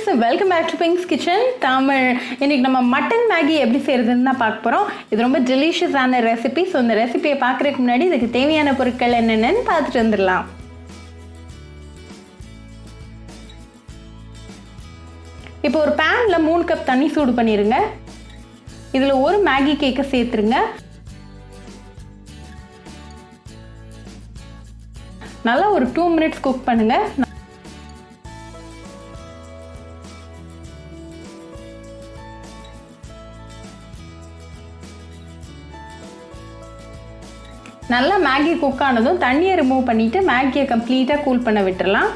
Welcome back to Pinks kitchen Tamil. இன்றைக்கி நம்ம mutton Maggi எப்படி செய்கிறதுன்னு தான் பார்க்க போகிறோம். இது ரொம்ப டெலிஷியஸான ரெசிபி. ஸோ இந்த ரெசிபியை பார்க்குறதுக்கு முன்னாடி இதுக்கு தேவையான பொருட்கள் என்னென்னு பார்த்துட்டு வந்துடலாம். இப்போ ஒரு பேனில் 3 கப் தண்ணி சூடு பண்ணிடுங்க. இதில் ஒரு மேகி கேக்கை சேர்த்துருங்க. நல்லா ஒரு 2 மினிட்ஸ் குக் பண்ணுங்கள். நல்லா மேகி குக் ஆனதும் தண்ணியை ரிமூவ் பண்ணிவிட்டு மேகியை கம்ப்ளீட்டாக கூல் பண்ண விட்டுடலாம்.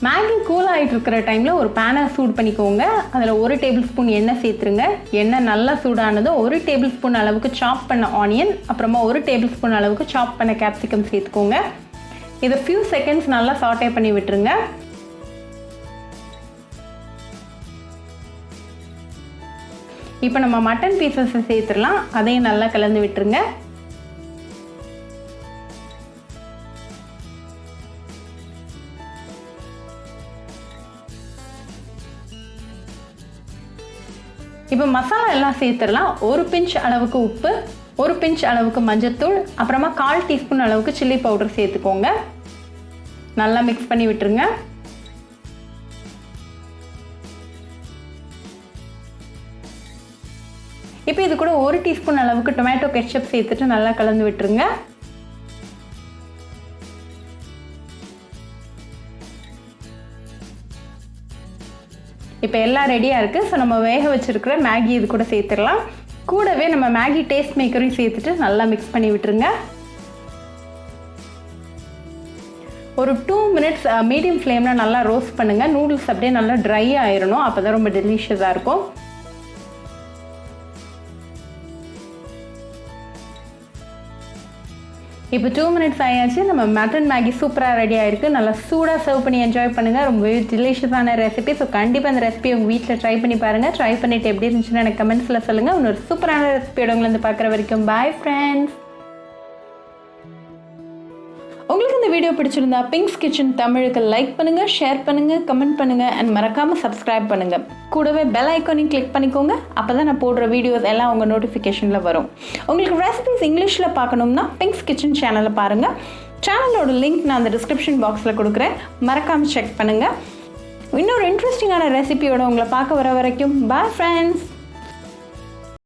மேகி கூல் ஆகிட்டு இருக்கிற டைமில் ஒரு பேனை சூடு பண்ணிக்கோங்க. அதில் 1 டேபிள் ஸ்பூன் எண்ணெய் சேர்த்துருங்க. எண்ணெய் நல்லா சூடானதும் 1 டேபிள் ஸ்பூன் அளவுக்கு சாப் பண்ண ஆனியன், அப்புறமா 1 டேபிள் ஸ்பூன் அளவுக்கு சாப் பண்ண கேப்சிகம் சேர்த்துக்கோங்க. இதை ஃபியூ செகண்ட்ஸ் நல்லா சாட்டே பண்ணி விட்டுருங்க. இப்போ நம்ம மட்டன் பீசஸை சேர்த்துடலாம். அதையும் நல்லா கலந்து விட்டுருங்க. இப்போ மசாலா எல்லாம் சேர்த்துடலாம். 1 பிஞ்ச் அளவுக்கு உப்பு, 1 பிஞ்ச் அளவுக்கு மஞ்சத்தூள், அப்புறமா 1/4 டீஸ்பூன் அளவுக்கு சில்லி பவுடர் சேர்த்துக்கோங்க. நல்லா மிக்ஸ் பண்ணி விட்டுருங்க. இப்போ இது கூட 1 டீஸ்பூன் அளவுக்கு டொமேட்டோ கெட்சப் சேர்த்துட்டு நல்லா கலந்து விட்டுருங்க. இப்போ எல்லாம் ரெடியாக இருக்குது. ஸோ நம்ம வேக வச்சுருக்கிற மேகி இது கூட சேர்த்துடலாம். கூடவே நம்ம மேகி டேஸ்ட் மேக்கரையும் சேர்த்துட்டு நல்லா மிக்ஸ் பண்ணி விட்டுருங்க. ஒரு 2 மினிட்ஸ் மீடியம் ஃப்ளேமில் நல்லா ரோஸ்ட் பண்ணுங்கள். நூடுல்ஸ் அப்படியே நல்லா ட்ரை ஆயிடணும். அப்போ தான் ரொம்ப டெலிஷியஸாக இருக்கும். இப்போ 2 மினிட்ஸ் ஆயாச்சு. நம்ம மட்டன் மேகி சூப்பராக ரெடி ஆகிருக்கு. நல்லா சூடாக சர்வ் பண்ணி என்ஜாய் பண்ணுங்கள். ரொம்பவே டெலிஷியஸான ரெசிபி. ஸோ கண்டிப்பாக அந்த ரெசிபி உங்கள் வீட்டில் ட்ரை பண்ணி பாருங்கள். ட்ரை பண்ணிவிட்டு எப்படி இருந்துச்சுன்னு எனக்கு கமெண்ட்ஸில் சொல்லுங்கள். இன்னொரு சூப்பரான ரெசிபியோட உங்களை வந்து பார்க்குற வரைக்கும் பாய் ஃப்ரெண்ட்ஸ். உங்களுக்கு இந்த வீடியோ பிடிச்சிருந்தா பிங்க்ஸ் கிச்சன் தமிழுக்கு லைக் பண்ணுங்கள், ஷேர் பண்ணுங்கள், கமெண்ட் பண்ணுங்கள் அண்ட் மறக்காமல் சப்ஸ்கிரைப் பண்ணுங்கள். கூடவே பெல் ஐக்கானையும் கிளிக் பண்ணிக்கோங்க. அப்போ தான் நான் போடுற வீடியோஸ் எல்லாம் உங்கள் நோட்டிஃபிகேஷனில் வரும். உங்களுக்கு ரெசிபிஸ் இங்கிலீஷில் பார்க்கணும்னா பிங்க்ஸ் கிச்சன் சேனலை பாருங்கள். சேனலோட லிங்க் நான் அந்த டிஸ்கிரிப்ஷன் பாக்ஸில் கொடுக்குறேன். மறக்காமல் செக் பண்ணுங்கள். இன்னொரு இன்ட்ரெஸ்டிங்கான ரெசிபியோட உங்களை பார்க்க வர வரைக்கும் பாய் ஃப்ரெண்ட்ஸ்.